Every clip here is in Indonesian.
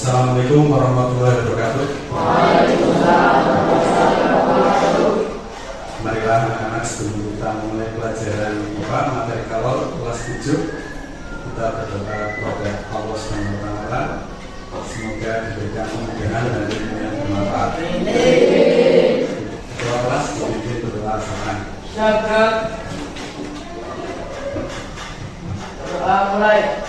Assalamualaikum warahmatullahi wabarakatuh. Waalaikumsalam warahmatullahi wabarakatuh. Marilah anak-anak sebelum kita mulai pelajaran IPA materi kalor kelas 7, kita berdoa kepada Allah SWT. Semoga diberikan kemudahan dan ilmu yang bermanfaat. Ketua kelas dipimpin berdoa sama. Syakat. Doa mulai.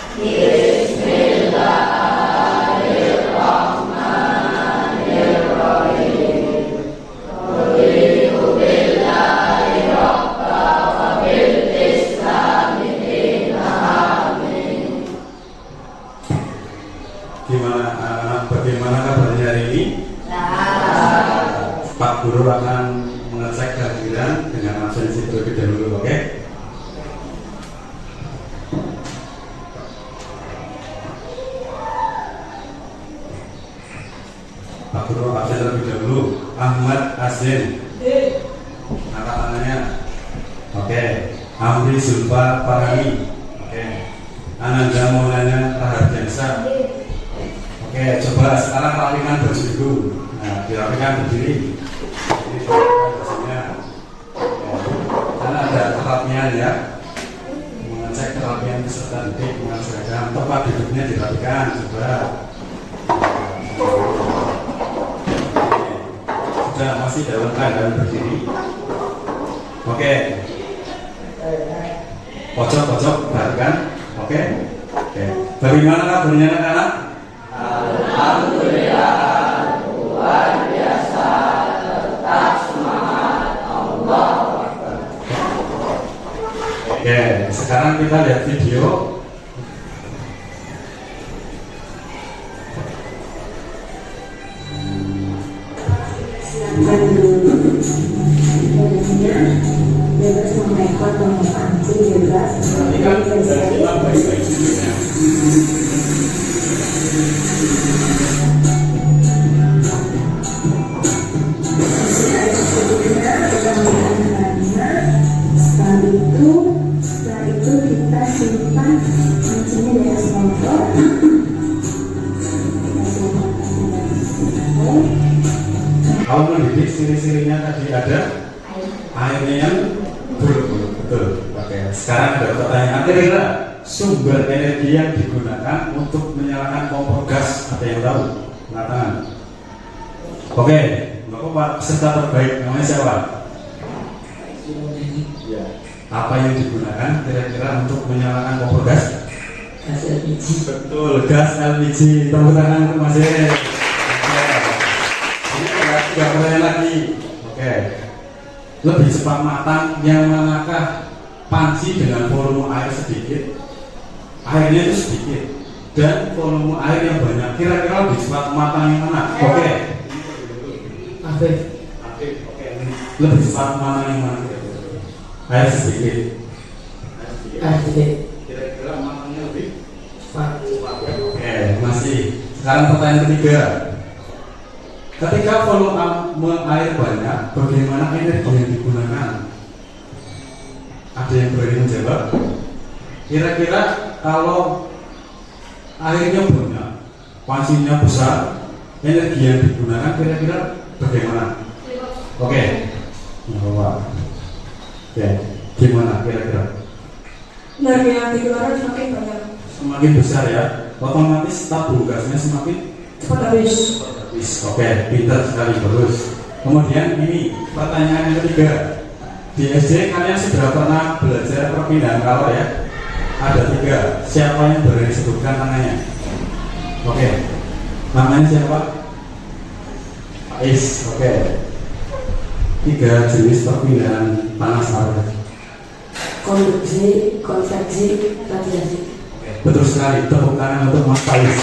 Gimana anak-anak, bagaimana kabarnya hari ini? Pak Guru akan mengecek kehadiran dengan absensi terlebih dahulu, oke? Pak Guru absen terlebih dahulu. Ahmad Azin, angkat tangannya. Oke. Amri Zulfa Farhani. Oke. Ananda Maulana Rahardiansa. Oke, coba sekarang rapikan baju dulu. Nah, dirapikan berdiri. Ini dirapikan bajunya. Karena ada terapnya ya. Mengecek terapian peserta didik dengan seragam. Tempat duduknya dirapikan. Coba. Sudah masih dalam keadaan berdiri. Oke. Pojok-pojok perhatikan. Oke. Oke. Bagaimana kabarnya anak-anak? Alhamdulillah, luar biasa, tetap semangat, Allah Akbar. Oke, sekarang kita lihat video. Silakan dulu. Jadinya bebas mengekor memancing bebas. Perhatikan dan simak baik-baik videonya. Setelah itu kita simpan mancingnya di atas kompor. Kalau mendidik ciri-cirinya tadi ada airnya yang betul. Oke. Sekarang ada pertanyaan, kira-kira sumber energi yang digunakan untuk menyalakan kompor gas ada yang tahu? Angkat tangan. Oke. Bapak peserta terbaik namanya siapa? Ya. Apa yang digunakan kira-kira untuk menyalakan kompor gas? Gas LPG. Betul, gas LPG. Tepuk tangan untuk Mas Yen. Ini ada 3 pertanyaan lagi. Oke. Lebih cepat matang yang manakah panci dengan volume air sedikit? Airnya itu sedikit dan volume air yang banyak. Kira-kira lebih cepat matang yang mana? Oke. Afif. Oke. Lebih cepat matang yang mana? Air sedikit. Kira-kira matangnya lebih cepat. Oke, masih. Sekarang pertanyaan ketiga. Ketika volume air banyak, bagaimana energi yang digunakan? Ada yang berani menjawab? Kira-kira kalau airnya banyak, pancinya besar, energi yang digunakan kira-kira bagaimana? Oke. Oke, gimana kira-kira? Energi yang dikeluarkan semakin banyak. Semakin besar ya, otomatis tabung gasnya semakin Cepat habis. Oke, pintar sekali, bagus. Kemudian ini pertanyaan yang ketiga. Di SD kalian sudah pernah belajar perpindahan kalor ya? Ada 3. Siapa yang berani sebutkan namanya? Oke. Namanya siapa? Ais. Oke. 3 jenis perpindahan panas apa? Konduksi, konveksi, radiasi. Betul sekali. Tepuk tangan untuk Mas Ais.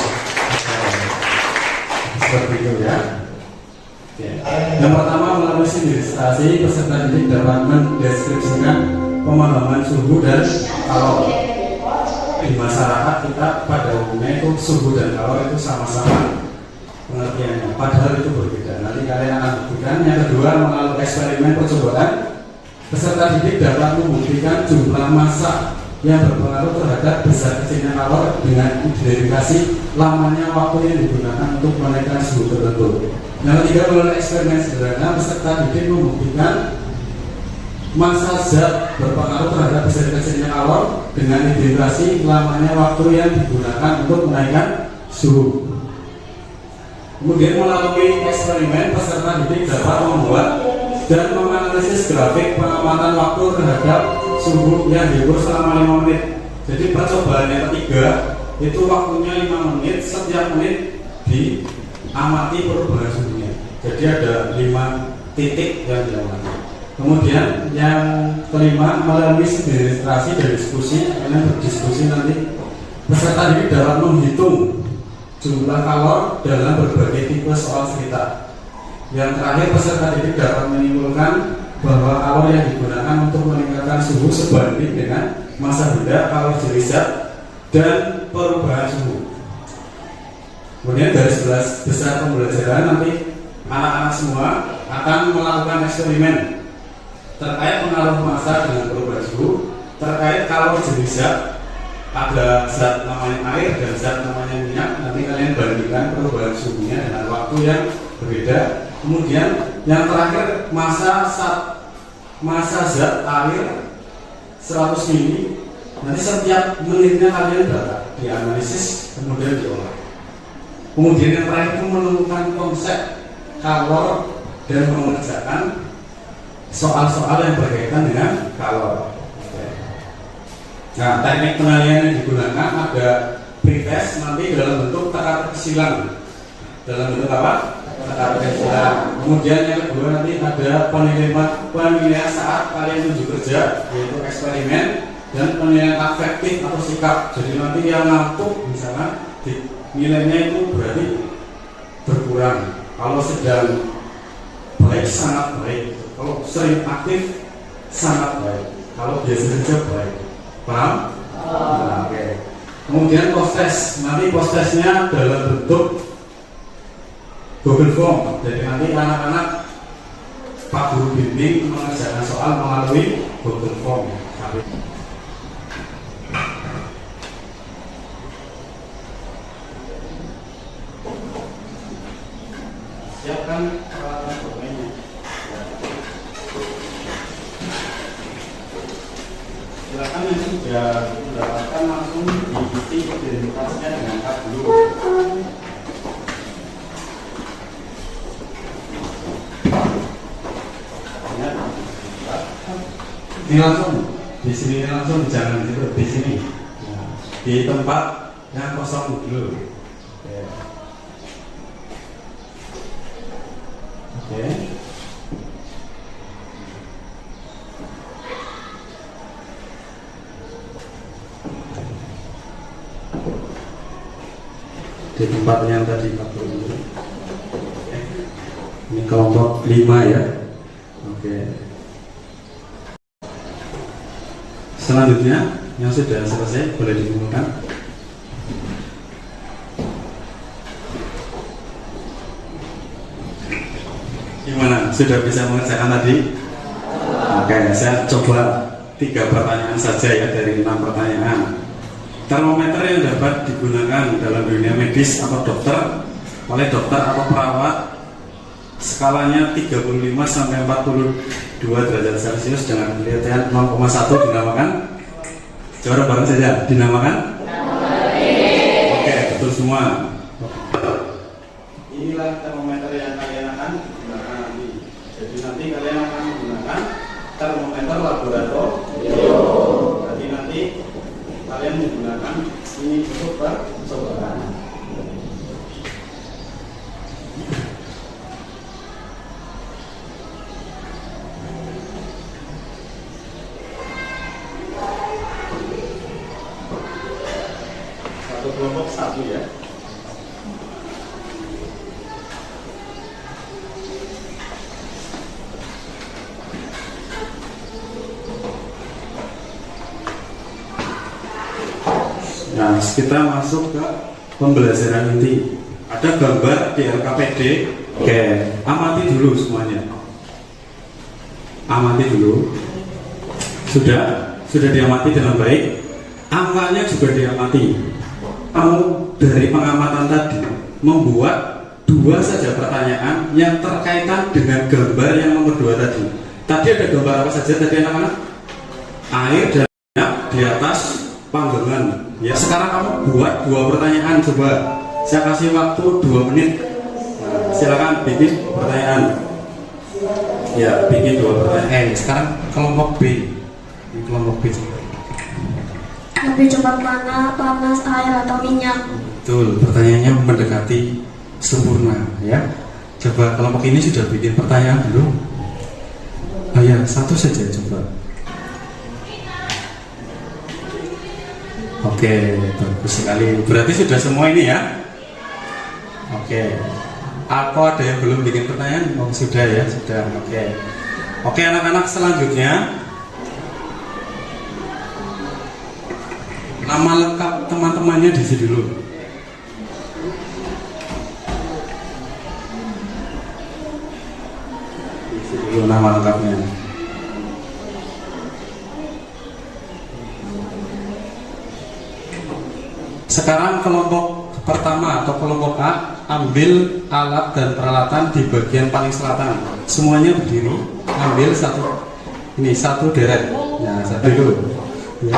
Seperti itu ya. Yang pertama, melalui sindirisasi peserta didik dapat mendeskripsikan pemahaman suhu dan kalor. Di masyarakat kita pada umumnya itu suhu dan kalor itu sama-sama pengertiannya, padahal itu berbeda. Nanti kalian akan buktikan. Yang kedua, melalui eksperimen percobaan peserta didik dapat membuktikan jumlah massa yang berpengaruh terhadap besar kecilnya kalor dengan identifikasi lamanya waktu yang digunakan untuk menaikkan suhu tertentu. Yang ketiga, melalui eksperimen sederhana, peserta didik membuktikan massa zat berpengaruh terhadap besar kecilnya kalor dengan identifikasi lamanya waktu yang digunakan untuk menaikkan suhu. Kemudian melalui eksperimen, peserta didik dapat membuat dan menganalisis grafik pengamatan waktu terhadap suhu yang diukur selama 5 menit. Jadi percobaan yang ketiga itu waktunya 5 menit, setiap menit diamati perubahan suhunya. Jadi ada 5 titik yang diamati. Kemudian yang kelima, melalui registrasi dan diskusi, kalian berdiskusi nanti peserta didik dapat menghitung jumlah kalor dalam berbagai tipe soal cerita. Yang terakhir, peserta didik dapat menyimpulkan bahwa kalor yang digunakan untuk meningkatkan suhu sebanding dengan massa benda, kalor jenis zat, dan perubahan suhu. Kemudian dari 11 besar pembelajaran nanti anak-anak semua akan melakukan eksperimen terkait pengaruh massa dengan perubahan suhu, terkait kalor jenis zat. Ada zat namanya air dan zat namanya minyak. Nanti kalian bandingkan perubahan suhunya dengan waktu yang berbeda. Kemudian yang terakhir, massa zat air 100 mili. Nanti setiap menitnya kalian data dianalisis kemudian diolah. Kemudian yang terakhir itu menemukan konsep kalor dan mengerjakan soal-soal yang berkaitan dengan kalor. Nah, teknik penilaian yang digunakan ada pretest nanti dalam bentuk teka-teki. Dalam bentuk apa? Teka-teki. Kemudian yang kedua nanti ada penilaian saat kalian tunjuk kerja, yaitu eksperimen, dan penilaian afektif atau sikap. Jadi nanti yang ngantuk misalnya nilainya itu berarti berkurang. Kalau sedang baik sangat baik, kalau sering aktif sangat baik, kalau biasa saja baik. Paham? Nah, oke. Kemudian post test, nanti post testnya dalam bentuk Google Form. Jadi nanti anak-anak Pak Guru bimbing mengerjakan soal melalui Google Form. Siapkan peralatan dokumennya. Silakan yang sudah mendapatkan langsung diisi identitasnya dengan Pak Guru. Ini langsung di sini, langsung jangan di situ, di sini, nah, di tempat yang kosong dulu. Oke. Di tempat yang tadi Pak Guru. Ini kelompok 5 ya. Oke. Selanjutnya yang sudah selesai boleh dimulai. Gimana? Sudah bisa mengerjakan tadi? Oke, saya coba 3 pertanyaan saja ya dari 6 pertanyaan. Termometer yang dapat digunakan dalam dunia medis atau dokter oleh dokter atau perawat, skalanya 35 sampai 42 derajat Celcius dengan kelihatan 0,1 dinamakan. Coba bareng saja, dinamakan. Oke, betul semua. Inilah termometer yang kalian akan gunakan nanti. Jadi nanti kalian akan menggunakan termometer laboratorium. Jadi nanti kalian menggunakan ini untuk percobaan. Satu kelompok 1 ya. Nah, kita masuk ke pembelajaran inti. Ada gambar di LKPD. Oke, amati dulu semuanya. Amati dulu. Sudah diamati dengan baik. angkanya juga diamati. Kamu dari pengamatan tadi membuat 2 saja pertanyaan yang terkaitan dengan gambar yang nomor 2 tadi. Tadi ada gambar apa saja tadi anak-anak? Air dan minyak di atas panggangan. Ya, sekarang kamu buat 2 pertanyaan, coba. Saya kasih waktu 2 menit. Nah, silakan bikin pertanyaan. Ya, bikin 2 pertanyaan. Sekarang kelompok B. Ini kelompok B. Lebih cepat mana, panas, air atau minyak? Betul, pertanyaannya mendekati sempurna ya. Coba kelompok ini sudah bikin pertanyaan belum? Oh ya, 1 saja coba. Oke, bagus sekali. Berarti sudah semua ini ya. Oke. Apa ada yang belum bikin pertanyaan? Oh sudah ya, sudah. Oke. Oke anak-anak, selanjutnya nama lengkap teman-temannya diisi dulu. Diisi dulu nama lengkapnya. Sekarang kelompok pertama atau kelompok A, ambil alat dan peralatan di bagian paling selatan. Semuanya berdiri, ambil satu deret. Ya, satu dulu. Ya.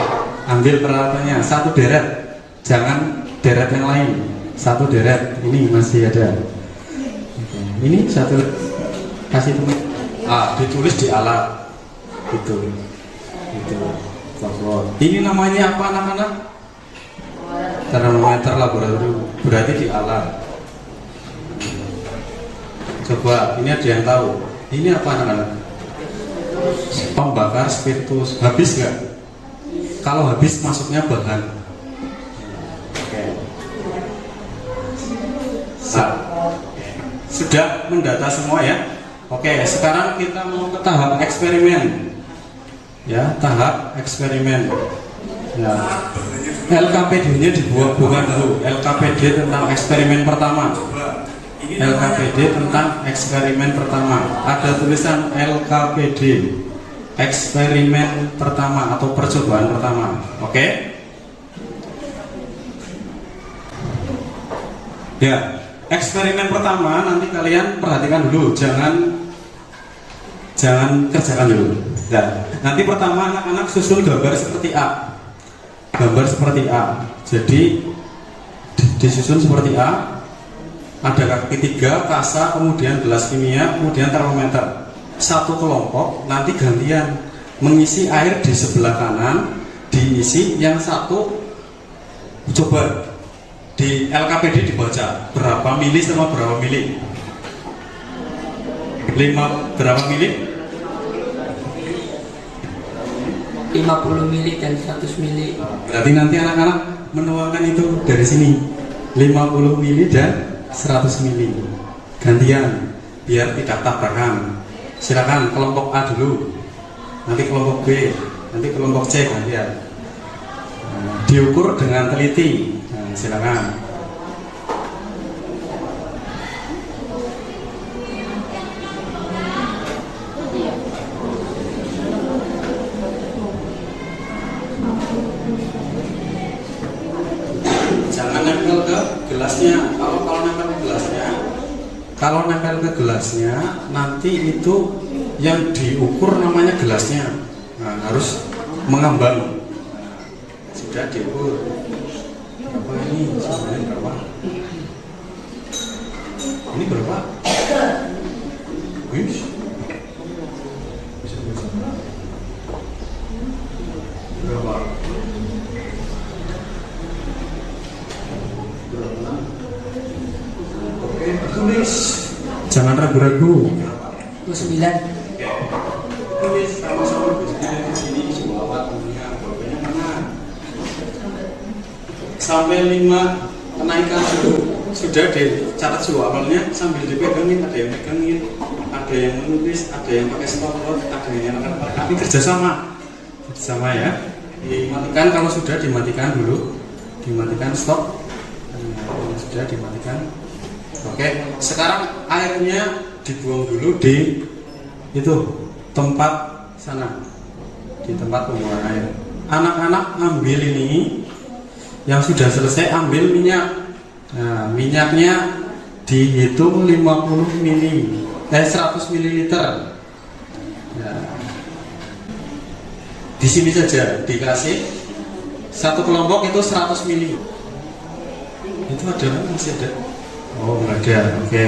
Ambil peralatannya, 1 deret. Jangan deret yang lain. 1 deret. Ini masih ada. Oke. Ini 1 kasih teman. Ditulis di alat. Gitu. Ini namanya apa anak-anak? Termometer laboratorium, berarti di alat. Coba, ini ada yang tahu. Ini apa anak-anak? Pembakar spiritus. Habis nggak? Kalau habis masuknya bahan. Oke. Sudah mendata semua ya? Oke, sekarang kita mau ke tahap eksperimen. Ya, tahap eksperimen. Ya. LKPD-nya dibuat-buat dulu. LKPD tentang eksperimen pertama. LKPD tentang eksperimen pertama. Ada tulisan LKPD, eksperimen pertama atau percobaan pertama. Oke? Ya, eksperimen pertama nanti kalian perhatikan dulu, jangan kerjakan dulu. Ya, nanti pertama anak-anak susun gambar seperti A. Gambar seperti A. Jadi disusun seperti A. Ada kaki 3, kasa, kemudian gelas kimia, kemudian termometer. Satu kelompok nanti gantian mengisi air di sebelah kanan, diisi yang satu. Coba di LKPD dibaca berapa mili sama berapa mili. 5 berapa mili? 50 mili dan 100 mili. Berarti nanti anak-anak menuangkan itu dari sini 50 mili dan 100 mili. Gantian biar tidak tabrakan. Silakan kelompok A dulu, nanti kelompok B, nanti kelompok C gantian. Diukur dengan teliti. Silakan. Jangan nempel ke gelasnya. Kalau nempel ke gelasnya, nanti itu yang diukur namanya gelasnya. Nah, harus mengambang. Sudah diukur. Berapa ini? Sebenarnya berapa? Ini berapa? Wish. Berapa? Oke, tulis. Jangan ragu-ragu. 29. Tulis sama-sama di sini semua waktunya. Pokoknya mana? Sampai 5 kenaikan dulu. Sudah dicatat suhu awalnya sambil dipegangin. Ada yang pegangin, ada yang menulis, ada yang pakai stopwatch, ada yang tapi kerjasama ya. Dimatikan kalau sudah dimatikan dulu, dimatikan stop. Sudah dimatikan. Oke, sekarang airnya dibuang dulu di itu tempat sana, di tempat pembuangan air. anak-anak ambil ini yang sudah selesai, ambil minyak. Nah, minyaknya dihitung 50 mili, 100 mililiter. Nah, di sini saja dikasih satu kelompok itu 100 mili. Itu ada masih ada? Oh, nggak ada. Oke.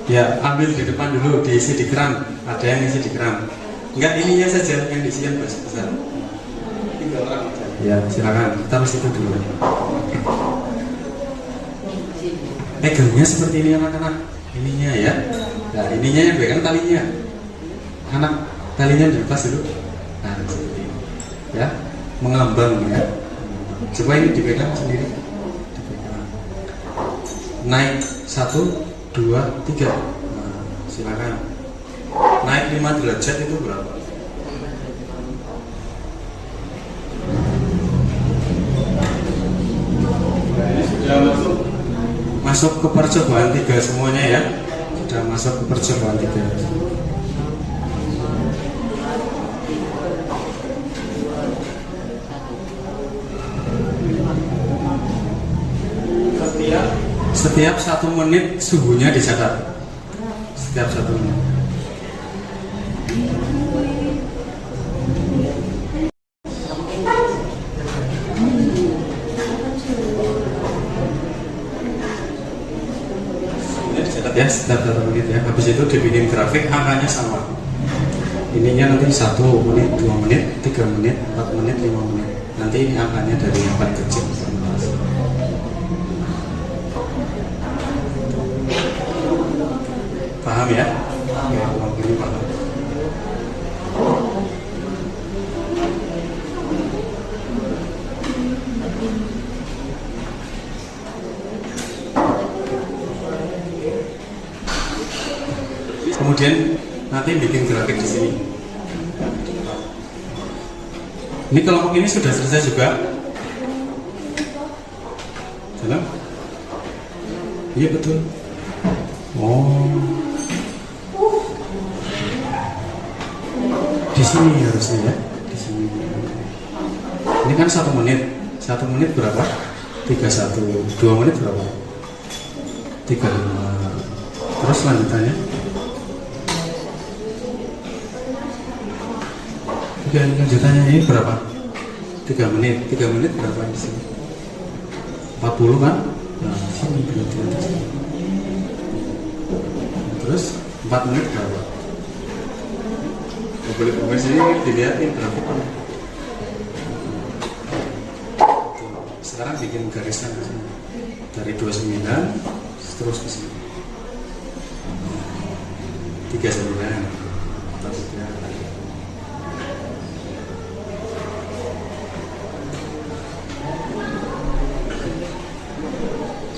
Ya, ambil di depan dulu, diisi di keran. Ada yang isi di keran. Enggak, ininya saja yang diisi yang besar. 3 orang aja. Ya, silakan. Kita harus itu dulu. Pegangnya seperti ini anak-anak. Ininya ya. Nah, ininya yang pegang talinya. Anak talinya dilepas dulu. Nah, seperti ini. Ya, mengambang ya. Coba ini dipegang sendiri. Dipegang. Naik 1, 2, 3. Nah, silakan. Naik 5 derajat itu berapa? Ini sudah masuk ke percobaan 3 semuanya ya. Sudah masuk ke percobaan 3. Setiap 1 menit suhunya dicatat. Setiap 1 menit. Ini dicatat ya, setiap 1 menit ya. Habis itu dibikin grafik, angkanya sama. Ininya nanti 1 menit, 2 menit, 3 menit, 4 menit, 5 menit. Nanti ini angkanya dari yang paling kecil. Paham ya? Ya, ini paham. Kemudian nanti bikin grafik di sini. Ini kelompok ini sudah selesai juga. Jalan? Iya betul. Oh. Di sini harusnya ya, di sini. Ini kan 1 menit. 1 menit berapa? 31. 2 menit berapa? 35. Terus lanjutannya? Lanjutannya ini berapa? 3 menit. 3 menit berapa di sini? 40 kan? Nah, sini berarti atas. Terus 4 menit berapa? Boleh sini dilihatin berapa. Sekarang bikin garisnya ke sini. Dari 29 terus ke sini. 39.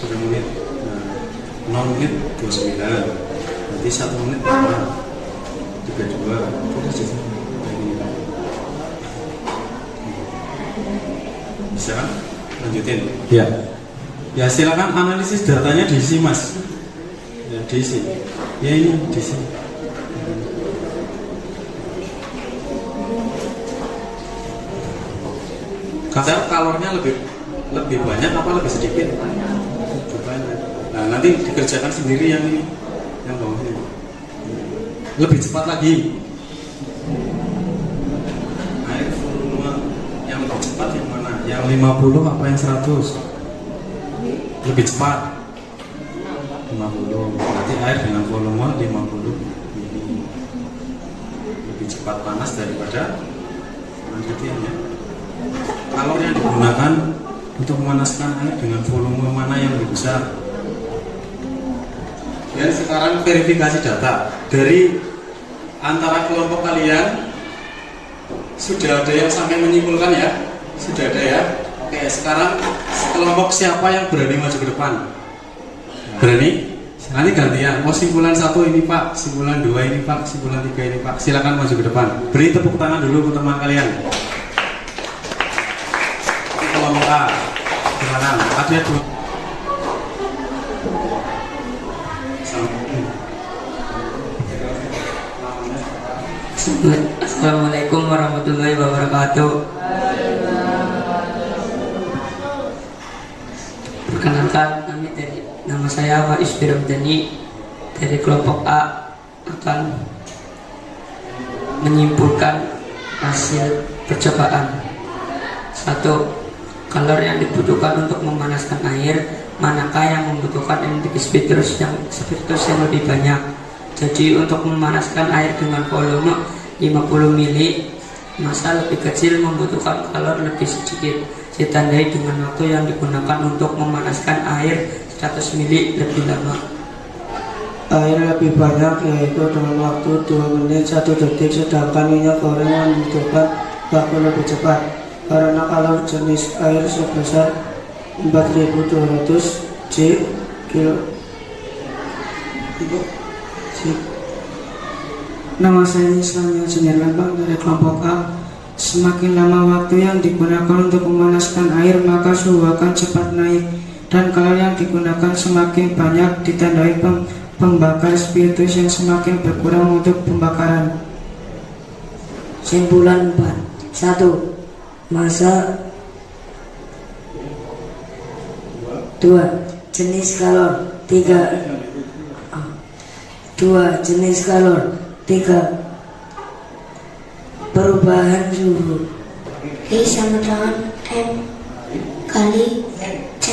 Sudah menit. Nah, 0 menit 29. Nanti 1 menit berapa? 32. Bisa kan? Lanjutin. Ya. Ya silakan analisis datanya diisi mas. Ya diisi. Ya ini diisi. Kadar kalornya lebih banyak apa lebih sedikit? Lebih banyak. Nah nanti dikerjakan sendiri yang ini, yang bawah ini. Lebih cepat lagi. Air volume yang lebih cepat yang mana? Yang 50 apa yang 100? Lebih cepat 50. Berarti air dengan volume 50 mili. Lebih cepat panas daripada lanjutannya. Kalor yang digunakan untuk memanaskan air dengan volume mana yang lebih besar? Dan sekarang verifikasi data dari antara kelompok kalian. Sudah ada yang sampai menyimpulkan ya? Sudah ada ya? Oke, sekarang kelompok siapa yang berani maju ke depan? Berani? Nanti gantian. Mau simpulan 1 ini Pak, simpulan 2 ini Pak, simpulan 3 ini Pak. Silakan maju ke depan. Beri tepuk tangan dulu ke teman kalian. Kelompok A. Silakan. Ada 2. Assalamualaikum warahmatullahi wabarakatuh. Perkenalkan, nama saya Faiz Biramdani dari kelompok A akan menyimpulkan hasil percobaan. 1. Kalor yang dibutuhkan untuk memanaskan air, manakah yang membutuhkan emitik spiritus yang lebih banyak? Jadi untuk memanaskan air dengan volume 50 ml, massa lebih kecil membutuhkan kalor lebih sedikit. Ditandai dengan waktu yang digunakan untuk memanaskan air 100 ml lebih lama. Air lebih banyak, yaitu dengan waktu 2 menit 1 detik, sedangkan minyak goreng membutuhkan waktu lebih cepat karena kalor jenis air sebesar 4200 J kilo. Nama saya Islam Yasir Lambang dari kelompok A. Semakin lama waktu yang digunakan untuk memanaskan air, maka suhu akan cepat naik dan kalor yang digunakan semakin banyak, ditandai pembakar spiritus yang semakin berkurang untuk pembakaran. Simpulan 4. 1. Massa. 2. Jenis kalor. 3. 2. Jenis kalor. 3. Perubahan suhu. I sama dengan M kali C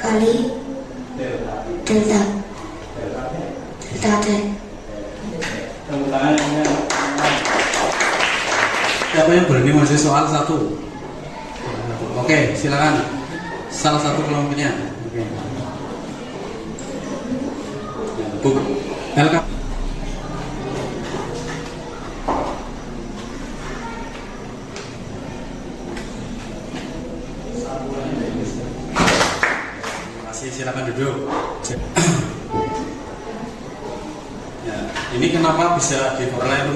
kali delta T. Siapa yang berani masih soal 1? Oke, silakan. Salah satu kelompoknya. Oke. Bu, LK. Silakan duduk. Ya, ini kenapa bisa diperoleh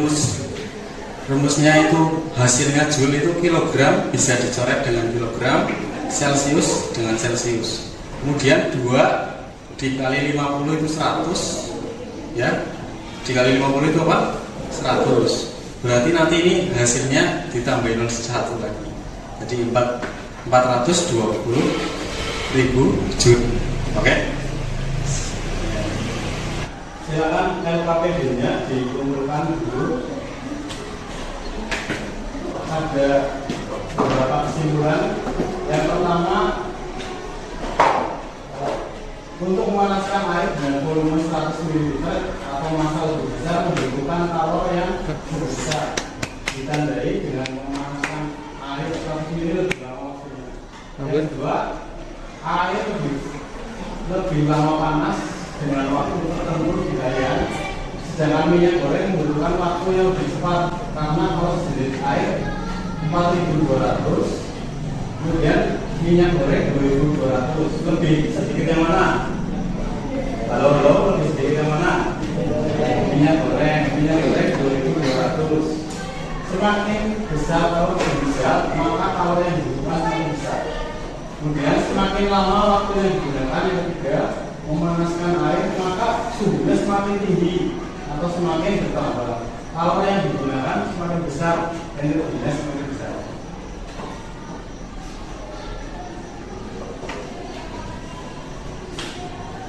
rumusnya itu hasilnya joule itu kilogram bisa dicoret dengan kilogram, celcius dengan celcius. Kemudian 2 dikali 50 itu 100, ya. Dikali 50 itu apa? 100. Berarti nanti ini hasilnya ditambahin 1 lagi. Jadi 420.000 joule. Oke. Silakan LKPD-nya dikumpulkan dulu. Ada beberapa kesimpulan. Yang pertama, untuk memanaskan air dengan volume 100 ml atau massa lebih besar membutuhkan kalor yang besar. Ditandai dengan memanaskan air 100 ml lebih lama waktunya. Yang kedua, air lebih lama panas dengan waktu tertentu di layar, sedangkan minyak goreng membutuhkan waktu yang lebih cepat karena kalau sedikit air 4200, kemudian minyak goreng 2200. Lebih sedikit yang mana? Halo, lebih sedikit yang mana? Minyak goreng 2200. Semakin besar kalau lebih besar, maka kalori yang dibutuhkan semakin besar. Kemudian semakin lama waktu yang digunakan. Yang ketiga, memanaskan air, maka suhunya semakin tinggi atau semakin bertambah. Kalori yang digunakan semakin besar dan energinya semakin besar.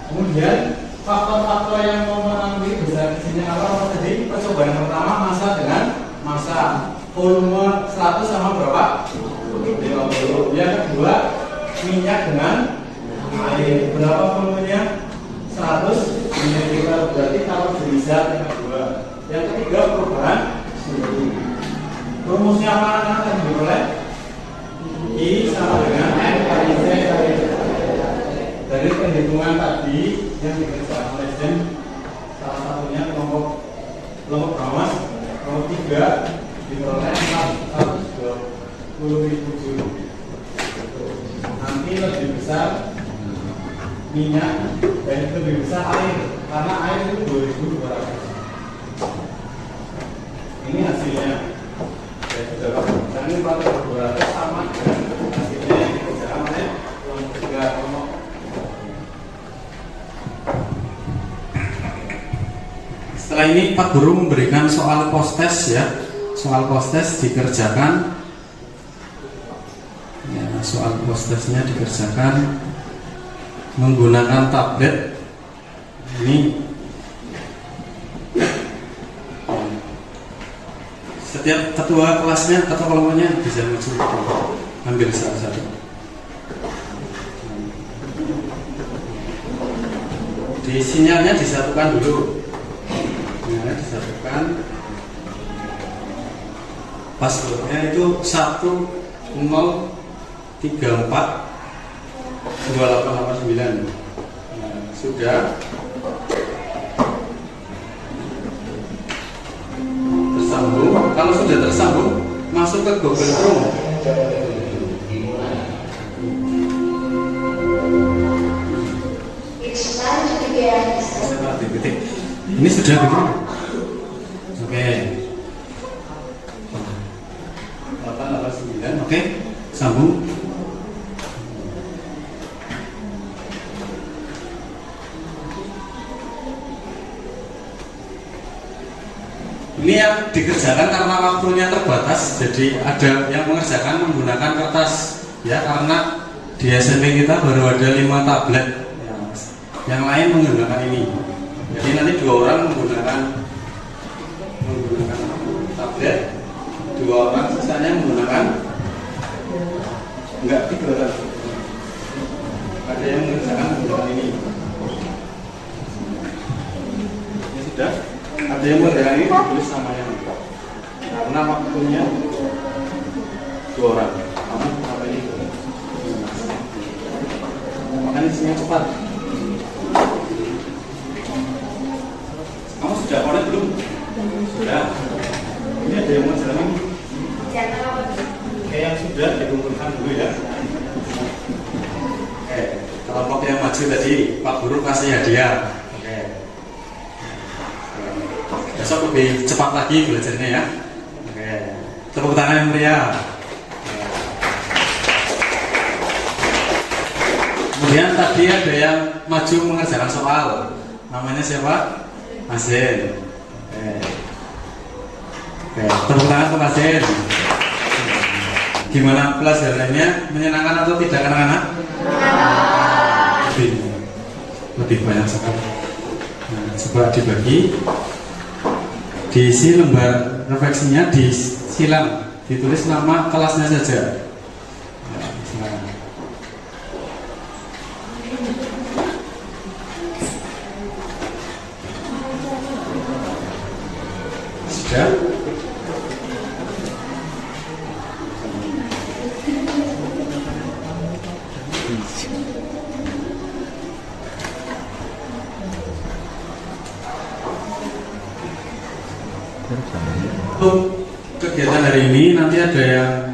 Kemudian faktor-faktor yang mempengaruhi besar kecilnya kalori tadi, percobaan yang pertama massa dengan massa, volume 100 sama berapa? 50. Yang kedua, minyak dengan air, berapa volumenya? 100 ml, berarti kalau bisa yang kedua. Yang ketiga, perubahan suhu. Rumusnya apa anak-anak yang diperoleh? I sama dengan M kali C kali D. Dari perhitungan tadi yang dikerjakan oleh Zen, salah satunya kelompok berapa? Kelompok 3 diperoleh 420.000 joule. Nanti lebih besar minyak dan lebih besar air, karena air itu 2200. Ini hasilnya. Dan ini 4200 sama dengan hasilnya yang dikerjakan oleh kelompok 3. Setelah ini Pak Guru memberikan soal post test, ya. soal postes dikerjakan, ya, soal postesnya dikerjakan menggunakan tablet. Ini setiap ketua kelasnya atau kelompoknya bisa maju ambil salah satu. Di sinyalnya disatukan dulu, sinyalnya disatukan. Passwordnya itu 10342889. Nah, sudah tersambung. Kalau sudah tersambung, masuk ke Google Chrome. Ini sudah begini. Oke. 889. Oke, sambung. Ini yang dikerjakan karena waktunya terbatas, jadi ada yang mengerjakan menggunakan kertas, ya, karena di SMP kita baru ada 5 tablet, ya, yang lain menggunakan ini. Jadi nanti 2 orang menggunakan tablet, 2 orang sisanya menggunakan enggak 3 orang. Ada yang mengerjakan menggunakan ini. Ini sudah. Ada yang mengerjakan ini ditulis namanya, karena waktunya 2 orang. Kamu apa ini? Makanya isinya cepat. Kamu sudah connect belum? Sudah. Ini ada yang mengerjakan ini. Oke, yang sudah dikumpulkan dulu ya. Oke, kelompok yang maju tadi Pak Guru kasih hadiah. Besok lebih cepat lagi belajarnya ya. Oke, tepuk tangan yang meriah. Kemudian tadi ada yang maju mengerjakan soal. Namanya siapa? Masin. Oke, tepuk tangan untuk Masin. Gimana pelajarannya? Menyenangkan atau tidak anak-anak? Lebih banyak sekali. Nah, coba dibagi. Diisi lembar refleksinya, disilang, ditulis nama kelasnya saja. Sudah. Untuk kegiatan hari ini nanti ada yang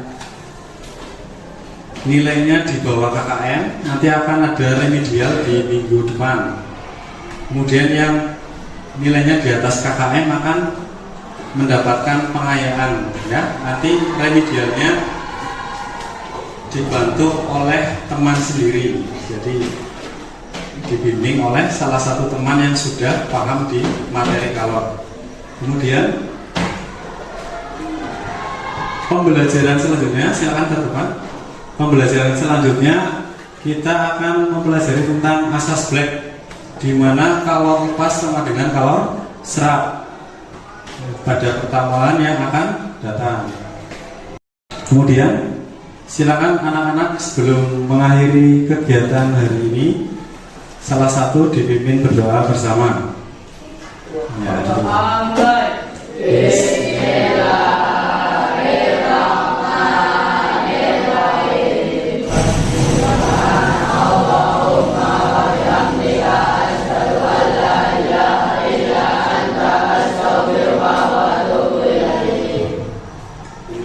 nilainya di bawah KKM, nanti akan ada remedial di minggu depan. Kemudian yang nilainya di atas KKM akan mendapatkan pengayaan, ya. Nanti remedialnya dibantu oleh teman sendiri, jadi dibimbing oleh salah satu teman yang sudah paham di materi kalor. Kemudian pembelajaran selanjutnya, silakan ke depan. Pembelajaran selanjutnya kita akan mempelajari tentang asas Black, di mana kalor lepas sama dengan kalor serap pada pertemuan yang akan datang. Kemudian silakan anak-anak sebelum mengakhiri kegiatan hari ini, salah satu dipimpin berdoa bersama.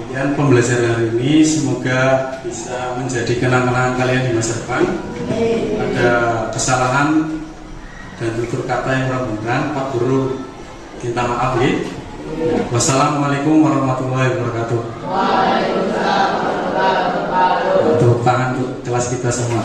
Ya, pembelajaran hari ini semoga bisa menjadi kenang-kenangan kalian di masa depan. Ada kesalahan dan tutur kata yang kurang benar, Pak Guru minta maaf ya. Wassalamualaikum warahmatullahi wabarakatuh. Waalaikumsalam warahmatullahi wabarakatuh. Tepuk tangan untuk kelas kita semua.